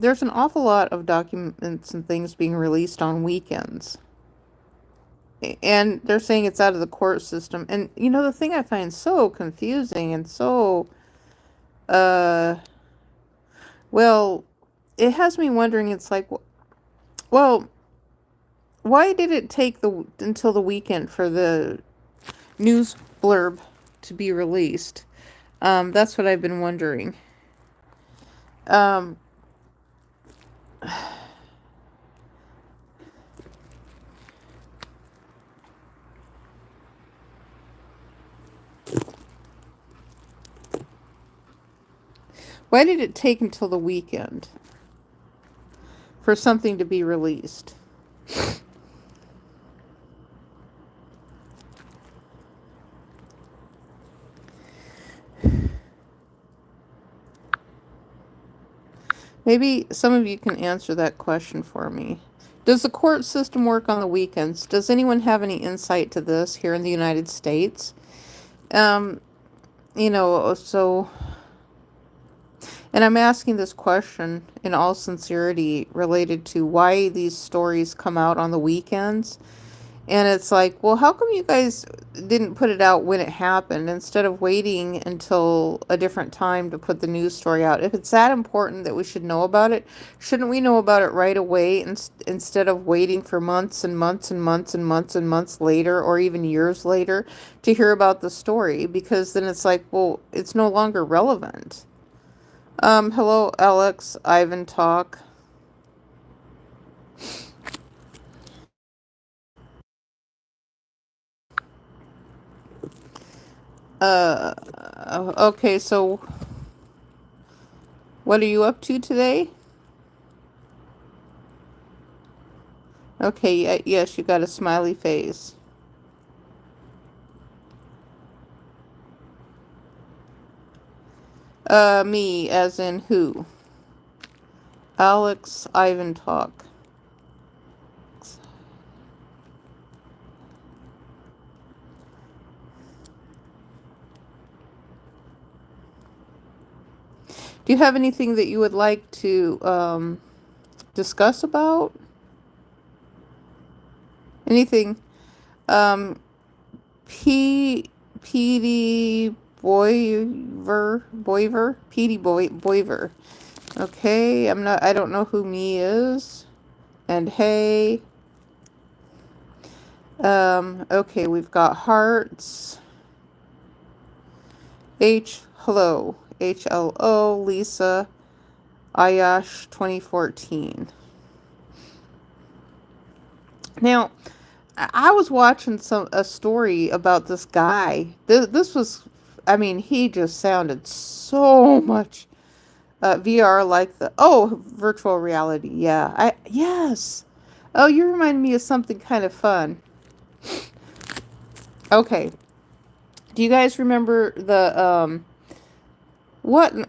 there's an awful lot of documents and things being released on weekends. And they're saying it's out of the court system. And the thing I find so confusing and so uh well, it has me wondering, it's like, well, why did it take the until the weekend for the news blurb to be released? That's what I've been wondering. Um, why did it take until the weekend for something to be released? Maybe some of you can answer that question for me. Does the court system work on the weekends? Does anyone have any insight to this here in the United States? Um, so, and I'm asking this question in all sincerity related to why these stories come out on the weekends. And it's like, well, how come you guys didn't put it out when it happened instead of waiting until a different time to put the news story out? If it's that important that we should know about it, shouldn't we know about it right away instead of waiting for months and months and months and months and months later, or even years later, to hear about the story? Because then it's like, well, it's no longer relevant. Hello, Alex, Ivan Talk. Uh, okay, so what are you up to today? Okay, yes, you got a smiley face. Me, as in who? Alex Ivan Talk. Do you have anything that you would like to discuss about? Anything? Um, Petey Boyver. Okay, I don't know who me is. And hey. Okay, we've got hearts. Hello. HLO, Lisa, Ayash 2014. Now, I was watching a story about this guy. This was, I mean, he just sounded so much VR like virtual reality. Yeah, yes. Oh, you remind me of something kind of fun. Okay. Do you guys remember the what in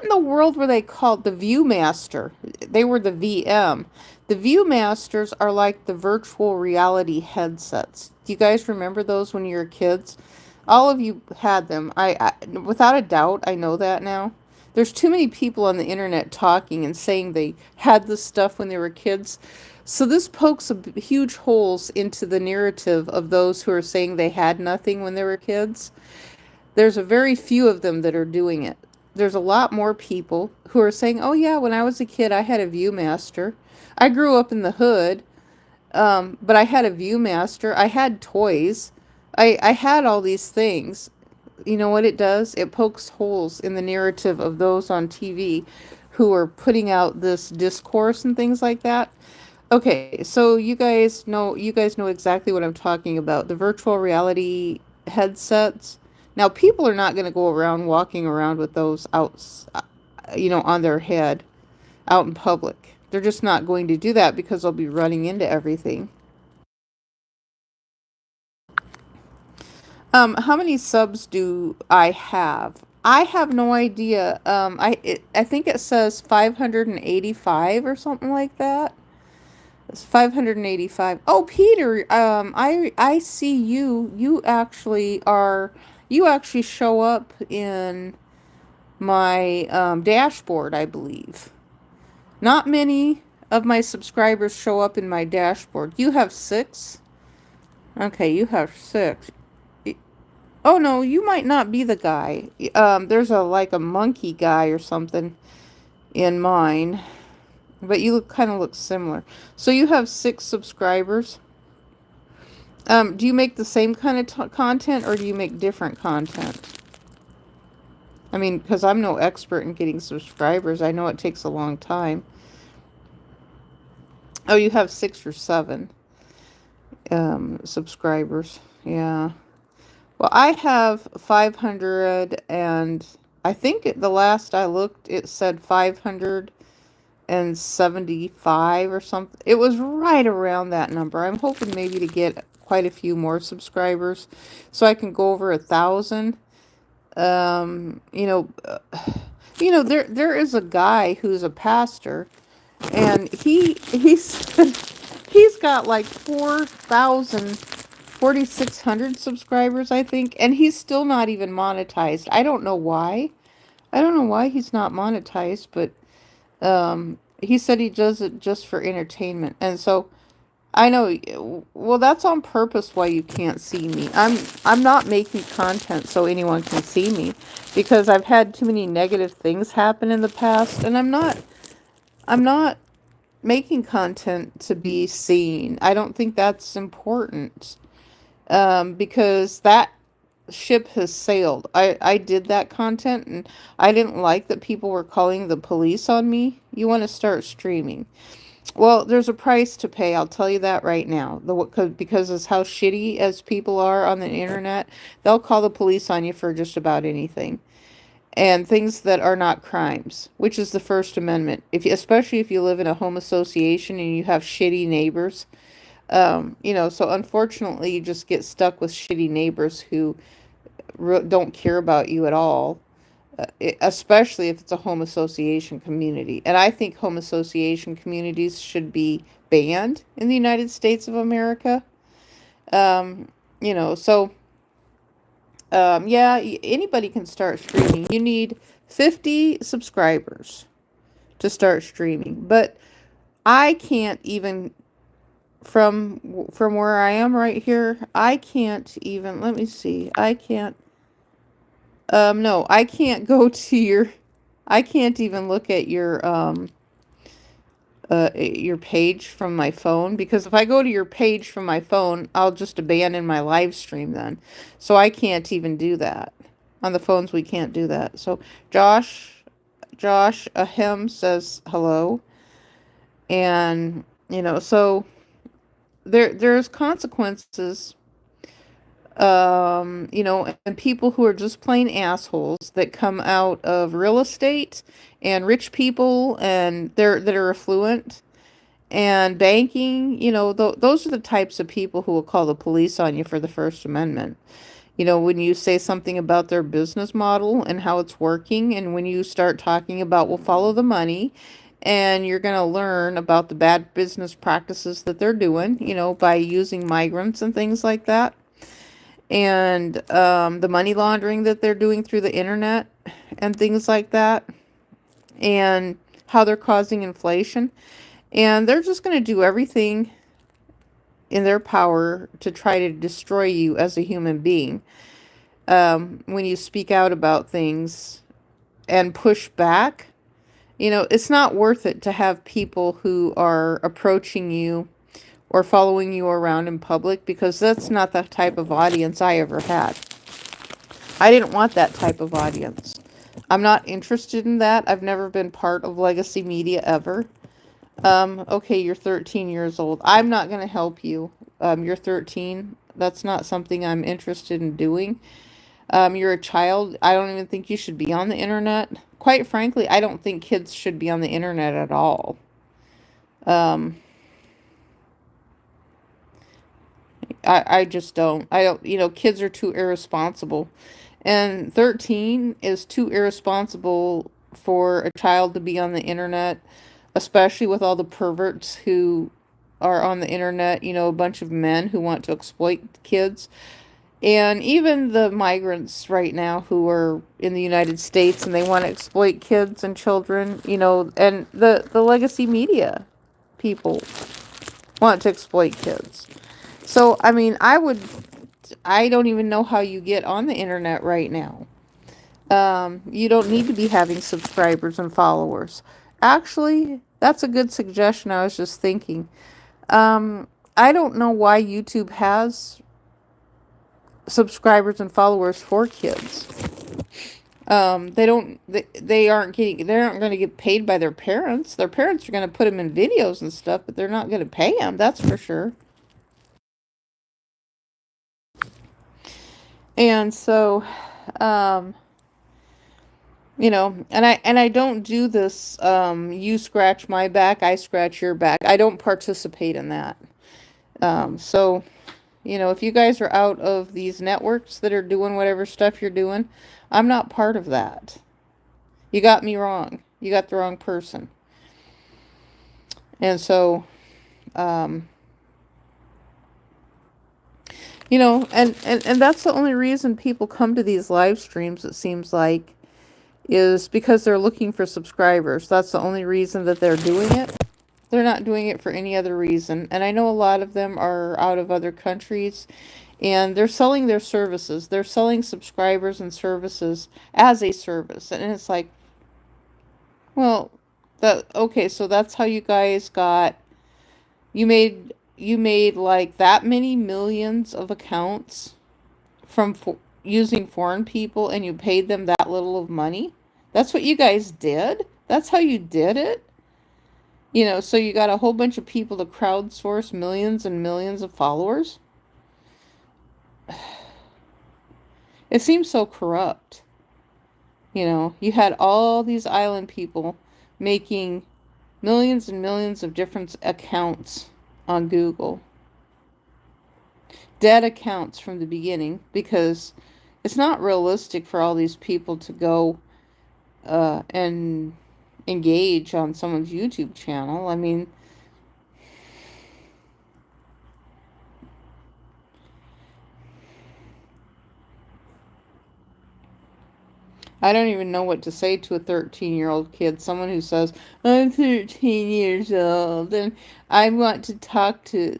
the world were they called? The Viewmaster. They were the VM. The Viewmasters are like the virtual reality headsets. Do you guys remember those when you were kids? All of you had them. Without a doubt, I know that now. There's too many people on the internet talking and saying they had this stuff when they were kids. So this pokes huge holes into the narrative of those who are saying they had nothing when they were kids. There's a very few of them that are doing it. There's a lot more people who are saying, oh yeah, when I was a kid, I had a Viewmaster. I grew up in the hood, but I had a Viewmaster. I had toys. I had all these things. You know what it does? It pokes holes in the narrative of those on TV who are putting out this discourse and things like that. Okay, so you guys know exactly what I'm talking about. The virtual reality headsets. Now, people are not going to go around walking around with those out, on their head out in public. They're just not going to do that because they'll be running into everything. How many subs do I have? I have no idea. I think it says 585 or something like that. It's 585. Oh, Peter, I see you. You actually show up in my dashboard, I believe. Not many of my subscribers show up in my dashboard. You have 6? Okay, you have 6. Oh no, you might not be the guy. There's a monkey guy or something in mine, but you kind of look similar. So you have 6 subscribers. Do you make the same kind of content, or do you make different content? I mean, because I'm no expert in getting subscribers. I know it takes a long time. Oh, you have 6 or 7 subscribers. Yeah. Well, I have 500, and I think the last I looked, it said 575 or something. It was right around that number. I'm hoping maybe to get quite a few more subscribers so I can go over 1,000. Um, you know, uh, there is a guy who's a pastor, and he's got like 4,600 subscribers, I think, and he's still not even monetized. I don't know why. I don't know why he's not monetized, but he said he does it just for entertainment. And so I know, well, that's on purpose why you can't see me. I'm not making content so anyone can see me, because I've had too many negative things happen in the past, and I'm not making content to be seen. I don't think that's important. Because that ship has sailed. I did that content, and I didn't like that people were calling the police on me. You want to start streaming. Well, there's a price to pay. I'll tell you that right now. Because as how shitty as people are on the internet, they'll call the police on you for just about anything. And things that are not crimes, which is the First Amendment. Especially if you live in a home association and you have shitty neighbors. So unfortunately, you just get stuck with shitty neighbors who don't care about you at all, especially if it's a home association community. And I think home association communities should be banned in the United States of America. Um, so yeah, anybody can start streaming. You need 50 subscribers to start streaming, but I can't even from where I am right here, I can't even, let me see. I can't no, I can't go to I can't even look at your page from my phone, because if I go to your page from my phone, I'll just abandon my live stream then. So I can't even do that. On the phones we can't do that. So Josh Ahem says hello. And so there's consequences, and people who are just plain assholes that come out of real estate, and rich people, and that are affluent, and banking. Those are the types of people who will call the police on you for the First Amendment. When you say something about their business model and how it's working, and when you start talking about, well, follow the money, and you're going to learn about the bad business practices that they're doing, by using migrants and things like that, and the money laundering that they're doing through the internet and things like that, and how they're causing inflation. And they're just going to do everything in their power to try to destroy you as a human being. When you speak out about things and push back, it's not worth it to have people who are approaching you or following you around in public, because that's not the type of audience I ever had. I didn't want that type of audience. I'm not interested in that. I've never been part of legacy media ever. Okay, you're 13 years old. I'm not going to help you. You're 13. That's not something I'm interested in doing. You're a child. I don't even think you should be on the internet. Quite frankly, I don't think kids should be on the internet at all. I just don't. I don't, kids are too irresponsible. And 13 is too irresponsible for a child to be on the internet, especially with all the perverts who are on the internet, a bunch of men who want to exploit kids. And even the migrants right now who are in the United States and they want to exploit kids and children, and the legacy media people want to exploit kids. So, I mean, I don't even know how you get on the internet right now. You don't need to be having subscribers and followers. Actually, that's a good suggestion. I was just thinking. I don't know why YouTube has subscribers and followers for kids. They aren't going to get paid by their parents. Their parents are going to put them in videos and stuff, but they're not going to pay them. That's for sure. And so, um, and I don't do this, you scratch my back, I scratch your back. I don't participate in that. So, if you guys are out of these networks that are doing whatever stuff you're doing, I'm not part of that. You got me wrong. You got the wrong person. And so, um, and that's the only reason people come to these live streams, it seems like, is because they're looking for subscribers. That's the only reason that they're doing it. They're not doing it for any other reason. And I know a lot of them are out of other countries and they're selling their services. They're selling subscribers and services as a service. And it's like, well, okay, so that's how you guys you made like that many millions of accounts from using foreign people and you paid them that little of money. That's what you guys did. That's how you did it. So you got a whole bunch of people to crowdsource millions and millions of followers. It seems so corrupt. You had all these island people making millions and millions of different accounts on Google. Dead accounts from the beginning, because it's not realistic for all these people to go and engage on someone's YouTube channel. I mean, I don't even know what to say to a 13-year-old kid, someone who says, I'm 13 years old and I want to talk to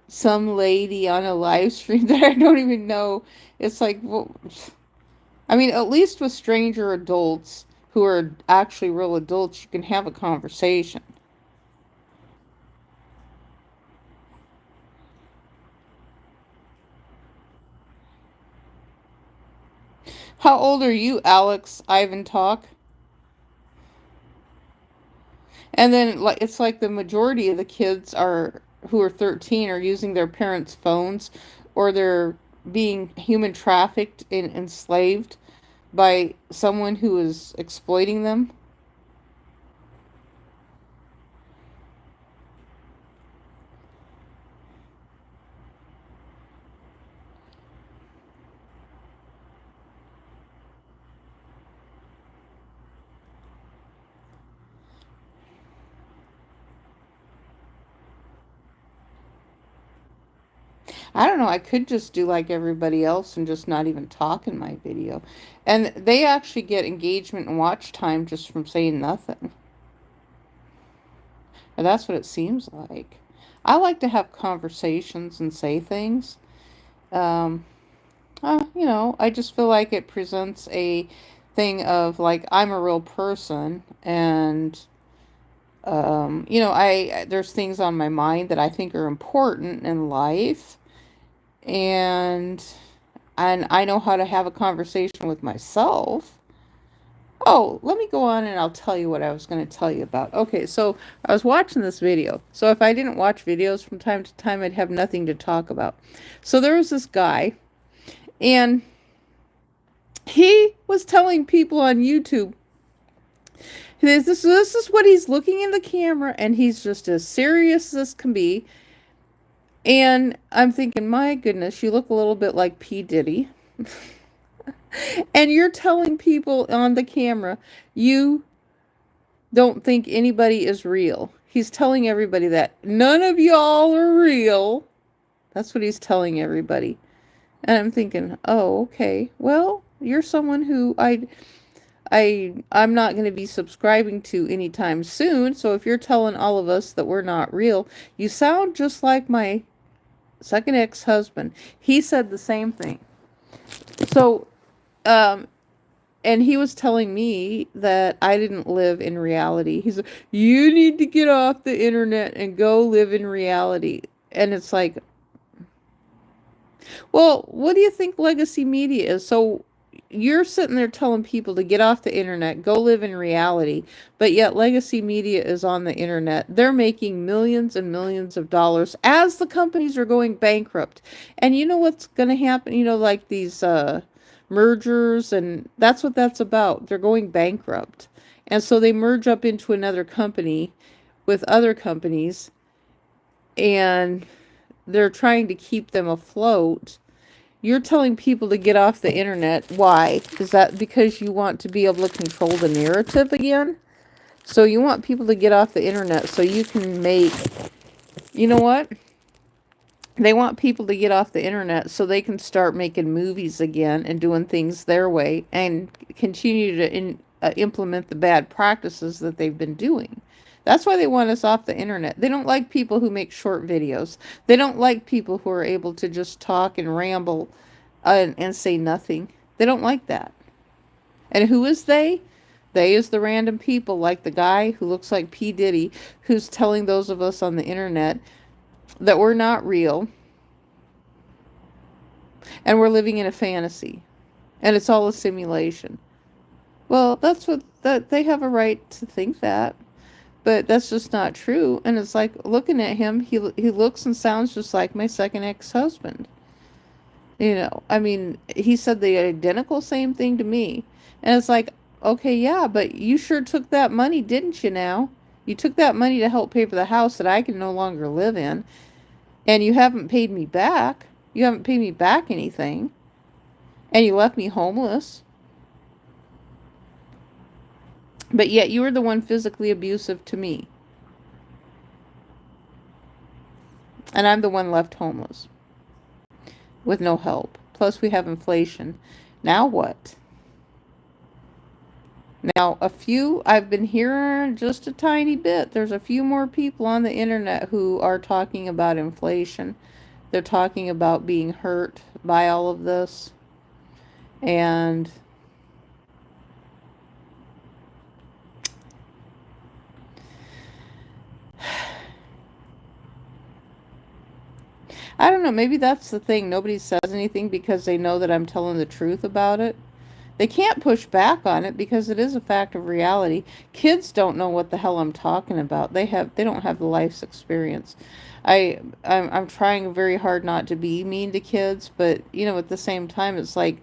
some lady on a live stream that I don't even know. It's like, well, I mean, at least with stranger adults who are actually real adults, you can have a conversation. How old are you, Alex Ivan Talk? And then it's like the majority of the kids who are 13 are using their parents' phones, or they're being human trafficked and enslaved by someone who is exploiting them. I don't know, I could just do like everybody else and just not even talk in my video. And they actually get engagement and watch time just from saying nothing. And that's what it seems like. I like to have conversations and say things. Um, I just feel like it presents a thing of like I'm a real person, and there's things on my mind that I think are important in life, and I know how to have a conversation with myself. Oh, let me go on and I'll tell you what I was going to tell you about. Okay, so I was watching this video. So if I didn't watch videos from time to time, I'd have nothing to talk about. So there was this guy, and he was telling people on YouTube, this is what he's looking in the camera, and he's just as serious as can be. And I'm thinking, my goodness, you look a little bit like P. Diddy. And you're telling people on the camera, you don't think anybody is real. He's telling everybody that none of y'all are real. That's what he's telling everybody. And I'm thinking, oh, okay. Well, you're someone who I'm not going to be subscribing to anytime soon. So if you're telling all of us that we're not real, you sound just like my second ex-husband. He said the same thing. So, um, and he was telling me that I didn't live in reality. He's like, you need to get off the internet and go live in reality. And it's like, well, what do you think legacy media is? So you're sitting there telling people to get off the internet, go live in reality, but yet legacy media is on the internet. They're making millions and millions of dollars as the companies are going bankrupt. And you know what's going to happen? You know, like these mergers, and that's what that's about. They're going bankrupt. And so they merge up into another company with other companies, and they're trying to keep them afloat. You're telling people to get off the internet. Why? Is that because you want to be able to control the narrative again? So you want people to get off the internet so you can make, you know what? They want people to get off the internet so they can start making movies again and doing things their way and continue to implement the bad practices that they've been doing. That's why they want us off the internet. They don't like people who make short videos. They don't like people who are able to just talk and ramble and say nothing. They don't like that. And who is they? They is the random people like the guy who looks like P. Diddy, who's telling those of us on the internet that we're not real and we're living in a fantasy and it's all a simulation. Well, that's what that they have a right to think that, but that's just not true. And it's like looking at him, he looks and sounds just like my second ex-husband. You know, I mean, he said the identical same thing to me. And it's like, okay, yeah, but you sure took that money, didn't you now? You took that money to help pay for the house that I can no longer live in, and you haven't paid me back. You haven't paid me back anything, and you left me homeless. But yet you were the one physically abusive to me, and I'm the one left homeless with no help. Plus, we have inflation. Now what? Now, I've been hearing just a tiny bit. There's a few more people on the internet who are talking about inflation. They're talking about being hurt by all of this. And I don't know, maybe that's the thing. Nobody says anything because they know that I'm telling the truth about it. They can't push back on it because it is a fact of reality. Kids don't know what the hell I'm talking about. They don't have the life's experience. I'm trying very hard not to be mean to kids, but you know, at the same time, it's like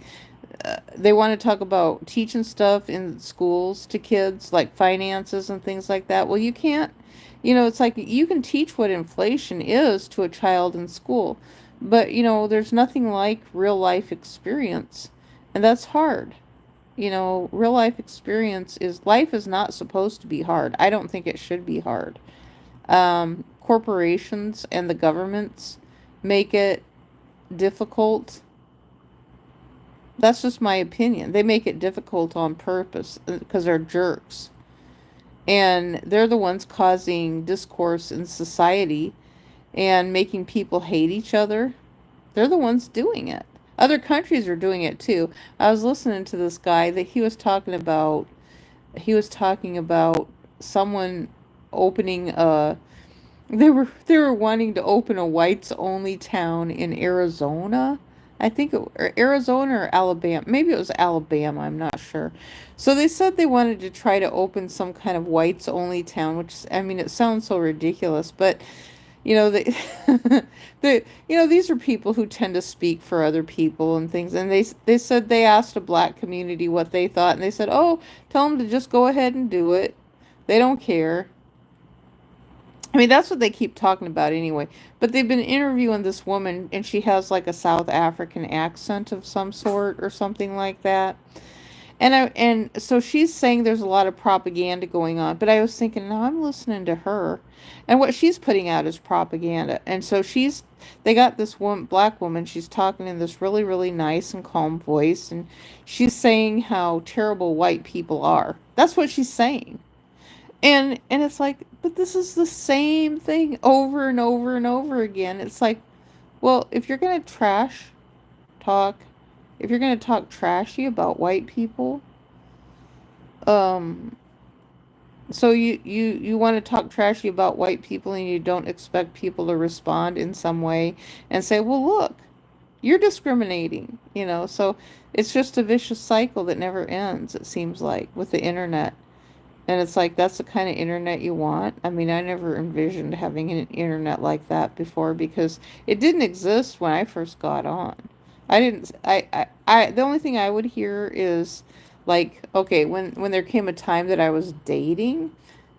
they want to talk about teaching stuff in schools to kids, like finances and things like that. Well, you can't, you know, it's like you can teach what inflation is to a child in school, but, you know, there's nothing like real life experience, and that's hard. You know, real life experience is life is not supposed to be hard. I don't think it should be hard. Corporations and the governments make it difficult. That's just my opinion. They make it difficult on purpose because they're jerks. And they're the ones causing discourse in society and making people hate each other. They're the ones doing it. Other countries are doing it too. I was listening to this guy that he was talking about someone opening a they were wanting to open a whites only town in Arizona. I think or Arizona or Alabama. Maybe it was Alabama, I'm not sure. So they said they wanted to try to open some kind of whites only town, which I mean it sounds so ridiculous, but you know they you know these are people who tend to speak for other people and things, and they said they asked a black community what they thought, and they said, "Oh, tell them to just go ahead and do it. They don't care." I mean, that's what they keep talking about anyway. But they've been interviewing this woman, and she has like a South African accent of some sort or something like that. And so she's saying there's a lot of propaganda going on, but I was thinking, no, I'm listening to her, and what she's putting out is propaganda. And so they got this one black woman. She's talking in this really really nice and calm voice, and she's saying how terrible white people are. That's what she's saying. And it's like, but this is the same thing over and over and over again. It's like, well, if you're gonna talk, if you're gonna talk trashy about white people, um, so you want to talk trashy about white people and you don't expect people to respond in some way and say, well, look, you're discriminating, so it's just a vicious cycle that never ends, it seems like, with the internet. And it's like, that's the kind of internet you want. I mean, I never envisioned having an internet like that before because it didn't exist when I first got on. I didn't, the only thing I would hear is like, okay, when there came a time that I was dating,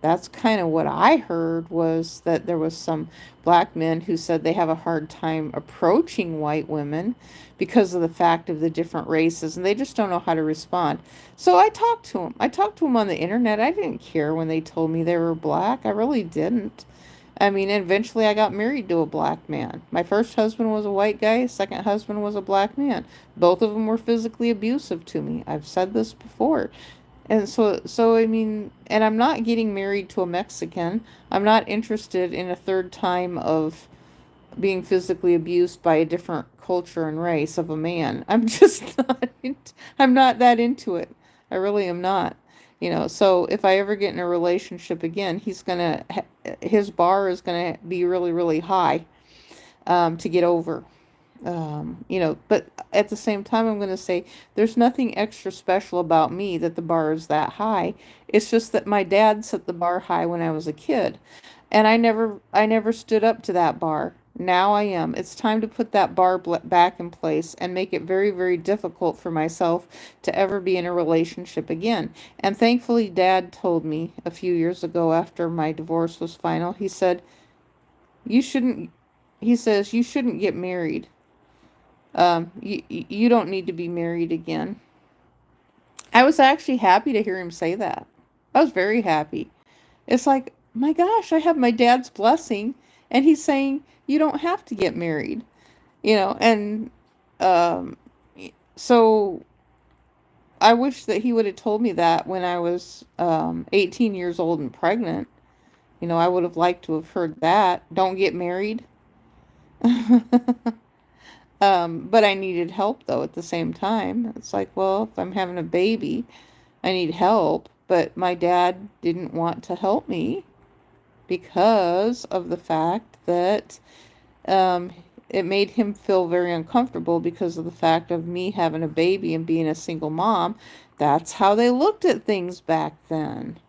that's kind of what I heard, was that there was some black men who said they have a hard time approaching white women because of the fact of the different races, and they just don't know how to respond. So I talked to them. I talked to them on the internet. I didn't care when they told me they were black. I really didn't. I mean, eventually I got married to a black man. My first husband was a white guy. Second husband was a black man. Both of them were physically abusive to me. I've said this before. And so I mean, and I'm not getting married to a Mexican. I'm not interested in a third time of being physically abused by a different culture and race of a man. I'm just I'm not that into it. I really am not. So if I ever get in a relationship again, his bar is gonna be really, really high, to get over. But at the same time, I'm going to say there's nothing extra special about me that the bar is that high. It's just that my dad set the bar high when I was a kid, and I never stood up to that bar. Now I am. It's time to put that bar back in place and make it very, very difficult for myself to ever be in a relationship again. And thankfully, Dad told me a few years ago after my divorce was final, he said, you shouldn't, he says, you shouldn't get married. You don't need to be married again. I was actually happy to hear him say that. I was very happy. It's like, my gosh, I have my dad's blessing, and he's saying you don't have to get married, and um, so I wish that he would have told me that when I was 18 years old and pregnant. I would have liked to have heard that. Don't get married. But I needed help though at the same time. It's like, well, if I'm having a baby, I need help. But my dad didn't want to help me because of the fact that um, it made him feel very uncomfortable because of the fact of me having a baby and being a single mom. That's how they looked at things back then,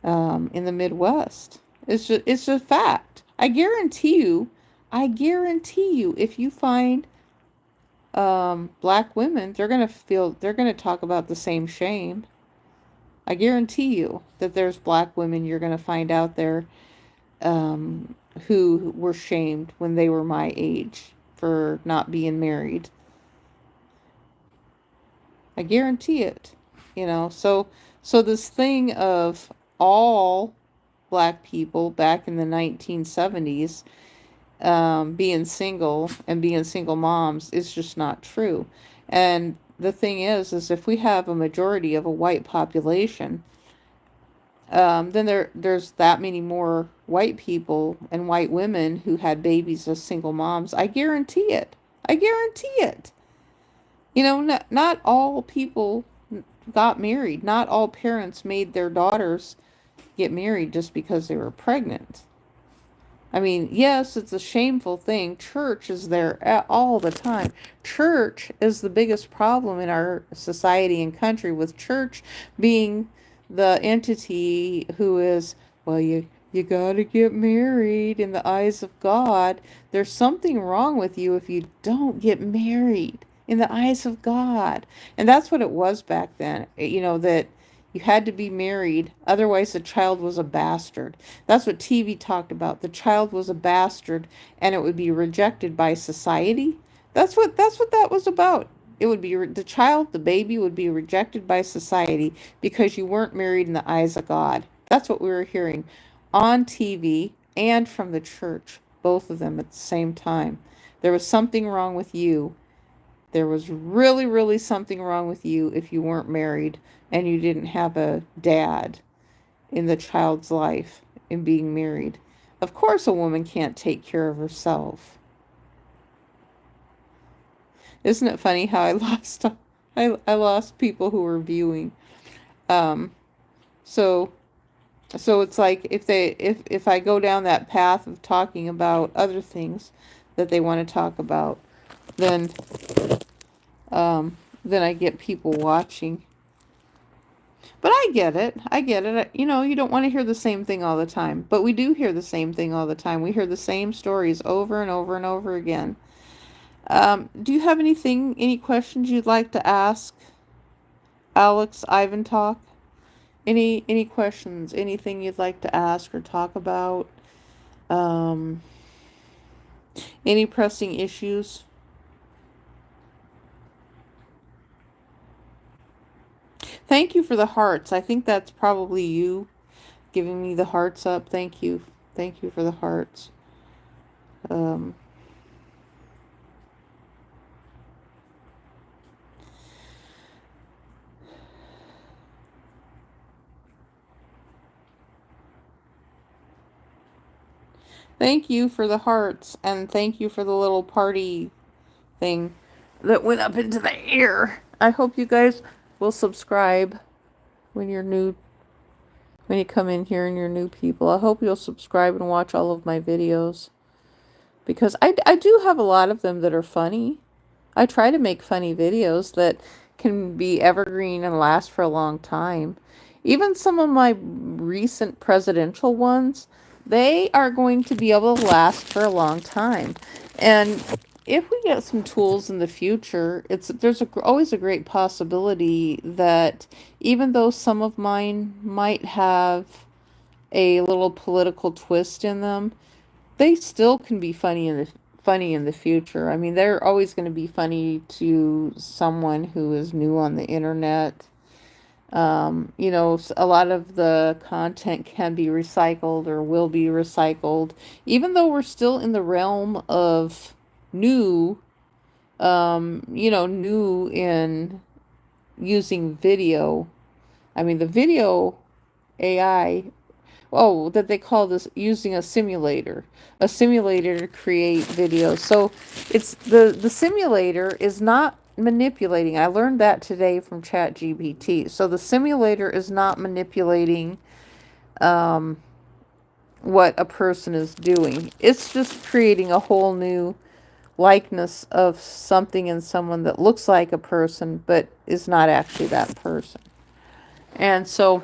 in the Midwest. It's a fact. I guarantee you, if you find black women, they're gonna talk about the same shame. I guarantee you that there's black women you're gonna find out there, um, who were shamed when they were my age for not being married. I guarantee it. So this thing of all black people back in the 1970s, being single and being single moms is just not true. And the thing is if we have a majority of a white population, then there's that many more white people and white women who had babies as single moms. I guarantee it. I guarantee it. Not all people got married. Not all parents made their daughters get married just because they were pregnant. I mean, yes, it's a shameful thing. Church is there all the time. Church is the biggest problem in our society and country, with church being the entity who is, well, you got to get married in the eyes of God. There's something wrong with you if you don't get married in the eyes of God. And that's what it was back then, that you had to be married, otherwise the child was a bastard. That's what TV talked about. The child was a bastard and it would be rejected by society. That's what that was about. it would be the child, the baby would be rejected by society because you weren't married in the eyes of God. That's what we were hearing on TV and from the church, both of them at the same time. There was something wrong with you. There was really, really something wrong with you if you weren't married and you didn't have a dad in the child's life in being married. Of course, a woman can't take care of herself. Isn't it funny how I lost people who were viewing. Um, so so it's like if I go down that path of talking about other things that they want to talk about, then then I get people watching. But I get it. I get it. You know, you don't want to hear the same thing all the time, but we do hear the same thing all the time. We hear the same stories over and over and over again. Do you have any questions you'd like to ask Alex Ivan Talk? Any questions? Anything you'd like to ask or talk about? Um, any pressing issues? Thank you for the hearts. I think that's probably you giving me the hearts up. Thank you. Thank you for the hearts. Um, Thank you for the hearts, and thank you for the little party thing that went up into the air. I hope you guys will subscribe when you're new, when you come in here and you're new people. I hope you'll subscribe and watch all of my videos because I do have a lot of them that are funny. I try to make funny videos that can be evergreen and last for a long time. Even some of my recent presidential ones, they are going to be able to last for a long time. And if we get some tools in the future, always a great possibility that even though some of mine might have a little political twist in them, they still can be funny in the future. I mean, they're always going to be funny to someone who is new on the internet. You know, a lot of the content can be recycled or will be recycled, even though we're still in the realm of new, new in using video. I mean, the video AI, that they call this using a simulator to create videos. So it's the simulator is not manipulating. I learned that today from ChatGPT. So the simulator is not manipulating what a person is doing. It's just creating a whole new likeness of something in someone that looks like a person but is not actually that person. And so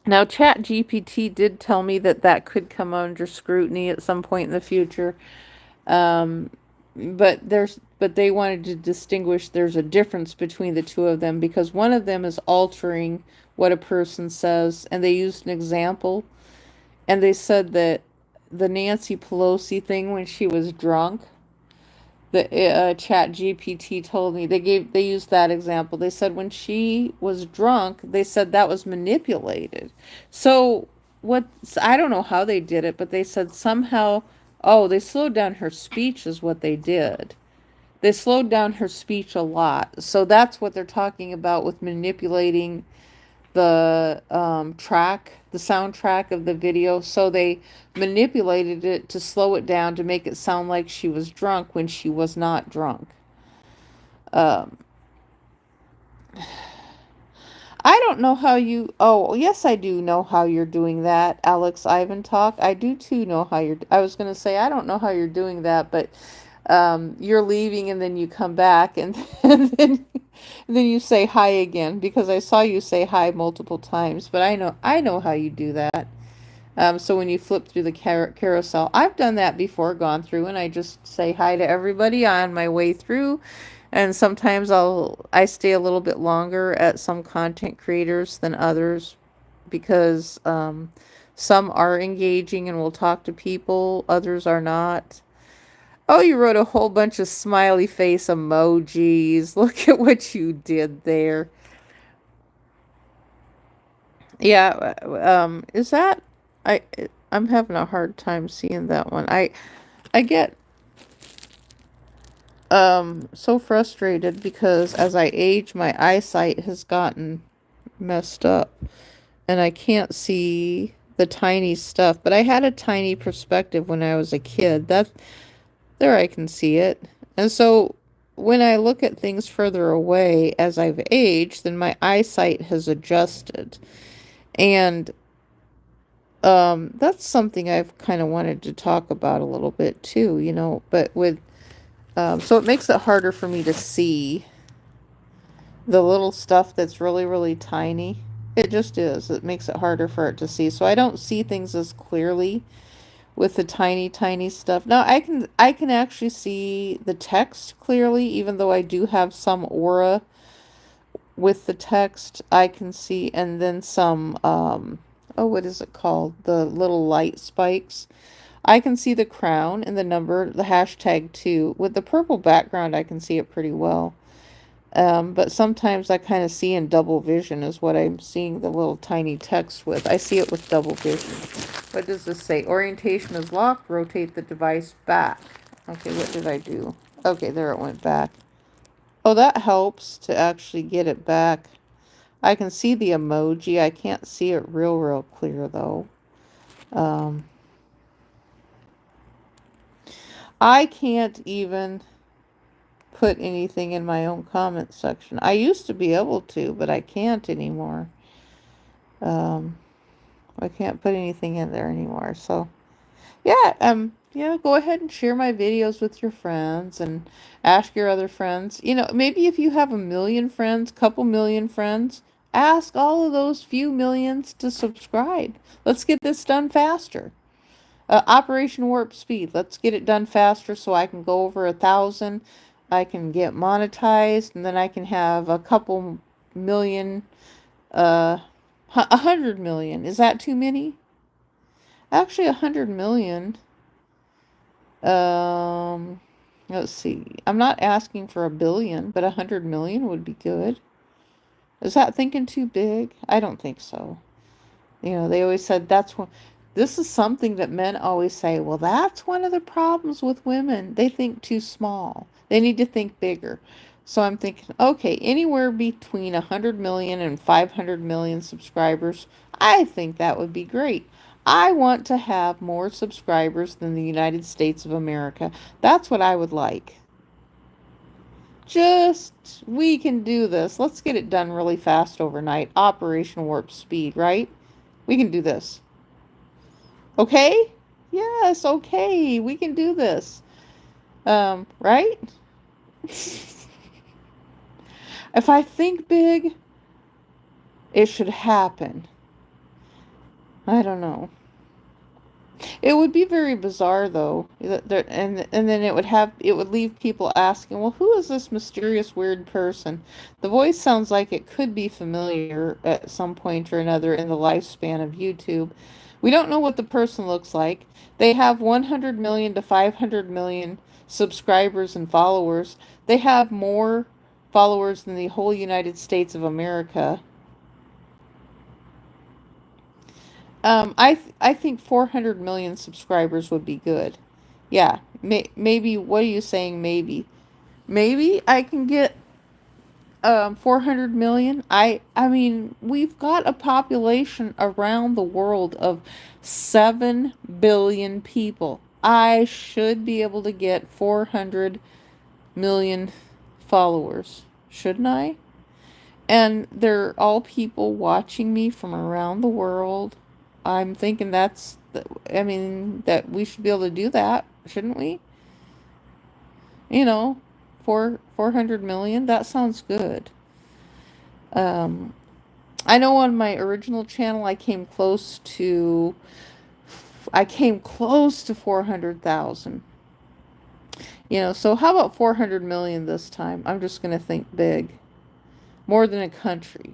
now, ChatGPT did tell me that that could come under scrutiny at some point in the future. Um, but they wanted to distinguish there's a difference between the two of them because one of them is altering what a person says, and they used an example, and they said that the Nancy Pelosi thing when she was drunk, the chat gpt told me they used that example. They said when she was drunk, they said that was manipulated. So what, I don't know how they did it, but they said somehow, oh, they slowed down her speech is what they did. They slowed down her speech a lot. So that's what they're talking about with manipulating the the soundtrack of the video. So they manipulated it to slow it down to make it sound like she was drunk when she was not drunk. Um, I don't know how you. Oh, yes, I do know how you're doing that, Alex Ivan Talk. I do too know how you're. I was going to say I don't know how you're doing that, but you're leaving and then you come back and then you say hi again because I saw you say hi multiple times. But I know how you do that. So when you flip through the carousel, I've done that before, gone through, and I just say hi to everybody on my way through. And sometimes I stay a little bit longer at some content creators than others because some are engaging and will talk to people, others are not. Oh, you wrote a whole bunch of smiley face emojis. Look at what you did there. Yeah, is that I I'm having a hard time seeing that one. I get so frustrated because as I age my eyesight has gotten messed up and I can't see the tiny stuff, but I had a tiny perspective when I was a kid. That there I can see it. And so when I look at things further away as I've aged, then my eyesight has adjusted. And that's something I've kind of wanted to talk about a little bit too, but with so it makes it harder for me to see the little stuff that's really, really tiny. It just is. It makes it harder for it to see. So I don't see things as clearly with the tiny, tiny stuff. Now I can actually see the text clearly, even though I do have some aura with the text. I can see, and then some oh, what is it called? The little light spikes. I can see the crown and the number, the hashtag too. With the purple background, I can see it pretty well. But sometimes I kind of see in double vision is what I'm seeing the little tiny text with. I see it with double vision. What does this say? Orientation is locked. Rotate the device back. Okay, what did I do? Okay, there it went back. Oh, that helps to actually get it back. I can see the emoji. I can't see it real clear though. I can't even put anything in my own comment section. I used to be able to, but I can't anymore. I can't put anything in there anymore. So, yeah, go ahead and share my videos with your friends and ask your other friends. Maybe if you have a million friends, couple million friends, ask all of those few millions to subscribe. Let's get this done faster. Operation Warp Speed. Let's get it done faster so I can go over 1,000. I can get monetized, and then I can have a couple million, 100 million. Is that too many? Actually, 100 million. Um, let's see. I'm not asking for a billion, but 100 million would be good. Is that thinking too big? I don't think so. They always said that's what. This is something that men always say, well, that's one of the problems with women. They think too small. They need to think bigger. So I'm thinking, okay, anywhere between 100 million and 500 million subscribers, I think that would be great. I want to have more subscribers than the United States of America. That's what I would like. We can do this. Let's get it done really fast overnight. Operation Warp Speed, right? We can do this. Okay? Yes, okay. We can do this. Right? If I think big, it should happen. I don't know. It would be very bizarre though. And then it would leave people asking, "Well, who is this mysterious weird person?" The voice sounds like it could be familiar at some point or another in the lifespan of YouTube. We don't know what the person looks like. They have 100 million to 500 million subscribers and followers. They have more followers than the whole United States of America. I think 400 million subscribers would be good. Yeah, maybe. What are you saying? Maybe I can get 400 million. I mean, we've got a population around the world of 7 billion people. I should be able to get 400 million followers, shouldn't I? And they're all people watching me from around the world. I'm thinking that we should be able to do that, shouldn't we? You know, 400 million, that sounds good. Um, I know on my original channel I came close to 400,000. So how about 400 million this time? I'm just going to think big. More than a country.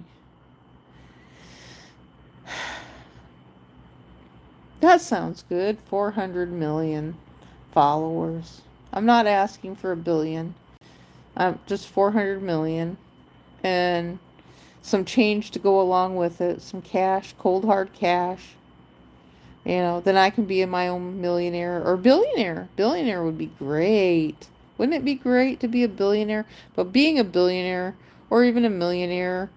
That sounds good. 400 million followers. I'm not asking for a billion. I'm just 400 million and some change to go along with it, some cash, cold hard cash. Then I can be my own millionaire or billionaire. Billionaire would be great. Wouldn't it be great to be a billionaire? But being a billionaire or even a millionaire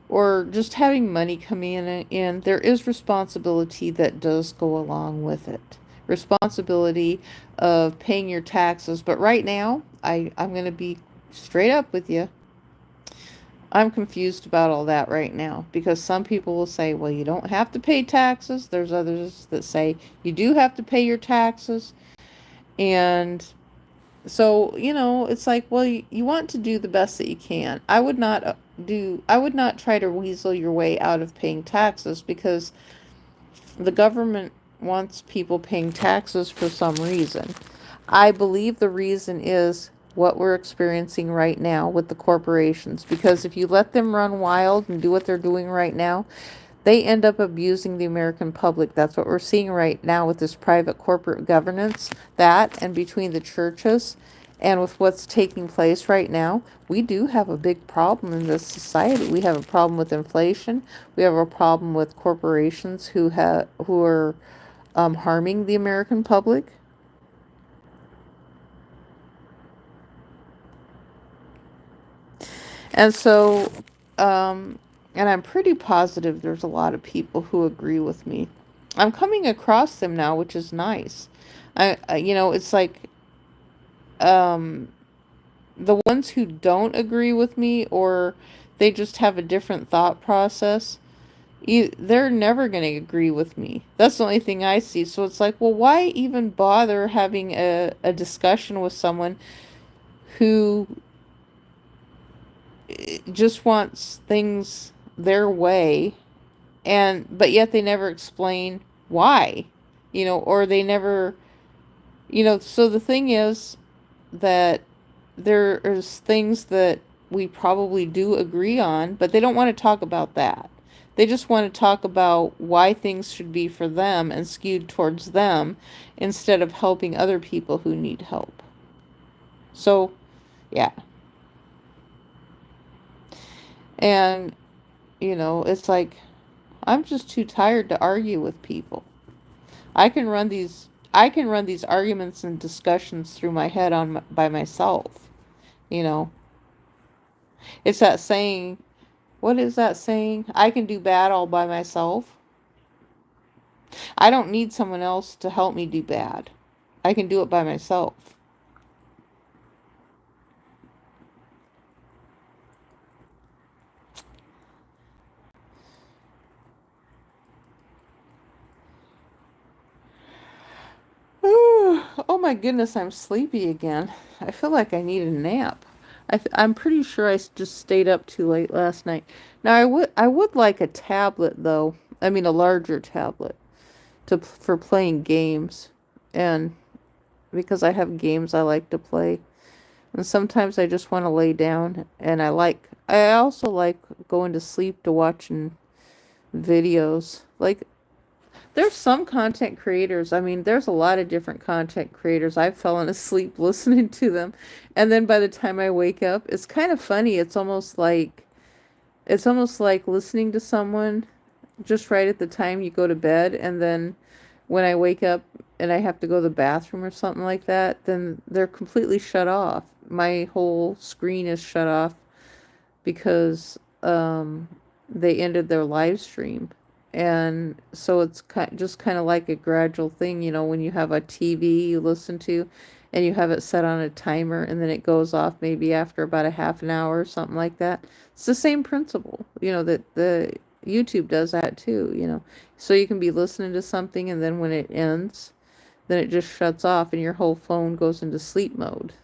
or just having money coming in, there is responsibility that does go along with it. Responsibility of paying your taxes. But right now, I'm going to be straight up with you. I'm confused about all that right now because some people will say, well, you don't have to pay taxes. There's others that say you do have to pay your taxes. And so, it's like, well, you want to do the best that you can. I would not try to weasel your way out of paying taxes because the government wants people paying taxes for some reason. I believe the reason is what we're experiencing right now with the corporations. Because if you let them run wild and do what they're doing right now, they end up abusing the American public. That's what we're seeing right now with this private corporate governance. That and between the churches and with what's taking place right now, we do have a big problem in this society. We have a problem with inflation. We have a problem with corporations who are harming the American public. And so, and I'm pretty positive there's a lot of people who agree with me. I'm coming across them now, which is nice. It's like, um, the ones who don't agree with me or they just have a different thought process, they're never going to agree with me. That's the only thing I see. So it's like, well, why even bother having a discussion with someone who just wants things their way but yet they never explain why, or they never, so the thing is that there's things that we probably do agree on, but they don't want to talk about that. They just want to talk about why things should be for them and skewed towards them instead of helping other people who need help. So, yeah. And, it's like, I'm just too tired to argue with people. I can run these arguments and discussions through my head by myself. You know, it's that saying, what is that saying? I can do bad all by myself. I don't need someone else to help me do bad. I can do it by myself. Oh my goodness, I'm sleepy again. I feel like I need a nap. I'm pretty sure I just stayed up too late last night. Now I would like a tablet though. I mean a larger tablet for playing games, and because I have games I like to play. And sometimes I just want to lay down, and I also like going to sleep to watching videos. Like there's some content creators. I mean, there's a lot of different content creators. I've fallen asleep listening to them. And then by the time I wake up, it's kind of funny. It's almost like listening to someone just right at the time you go to bed, and then when I wake up and I have to go to the bathroom or something like that, then they're completely shut off. My whole screen is shut off because they ended their live stream. And so it's just kind of like a gradual thing, when you have a TV you listen to and you have it set on a timer and then it goes off maybe after about a half an hour or something like that. It's the same principle, that the YouTube does that too. So you can be listening to something and then when it ends, then it just shuts off and your whole phone goes into sleep mode.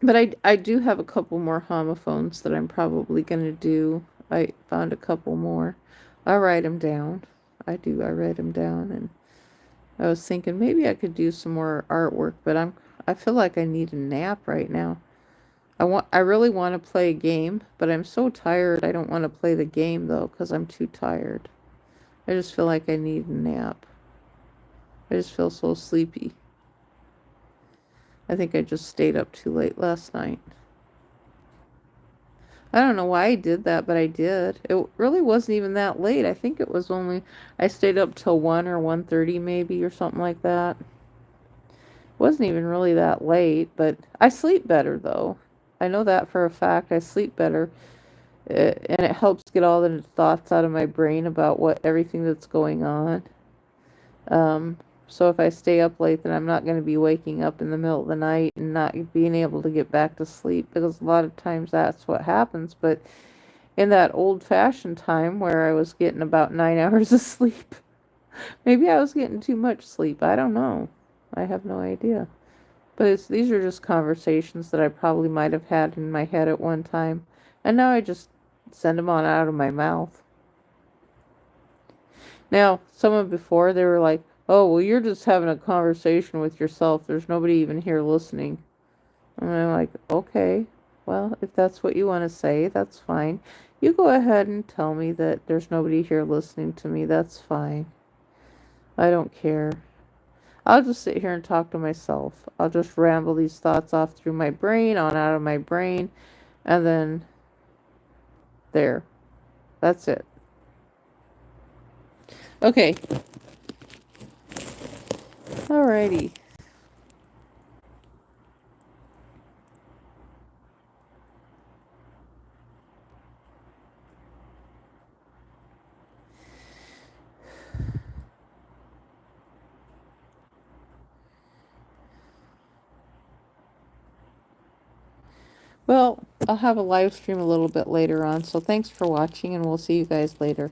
But I do have a couple more homophones that I'm probably going to do. I found a couple more. I write them down. I do. I write them down, and I was thinking maybe I could do some more artwork, but I feel like I need a nap right now. I really want to play a game, but I'm so tired. I don't want to play the game though because I'm too tired. I just feel like I need a nap. I just feel so sleepy. I think I just stayed up too late last night. I don't know why I did that, but I did. It really wasn't even that late. I think it was only I stayed up till 1 or 1:30 maybe or something like that. It wasn't even really that late, but I sleep better though. I know that for a fact. I sleep better. And it helps get all the thoughts out of my brain about what everything that's going on. Um, so if I stay up late, then I'm not going to be waking up in the middle of the night and not being able to get back to sleep because a lot of times that's what happens. But in that old-fashioned time where I was getting about 9 hours of sleep, maybe I was getting too much sleep. I don't know. I have no idea. But these are just conversations that I probably might have had in my head at one time, and now I just send them on out of my mouth. Now, someone before, they were like, oh, well, you're just having a conversation with yourself. There's nobody even here listening. And I'm like, okay, well, if that's what you want to say, that's fine. You go ahead and tell me that there's nobody here listening to me. That's fine. I don't care. I'll just sit here and talk to myself. I'll just ramble these thoughts off through my brain, on out of my brain, and then there. That's it. Okay. Alrighty. Well, I'll have a live stream a little bit later on, so thanks for watching, and we'll see you guys later.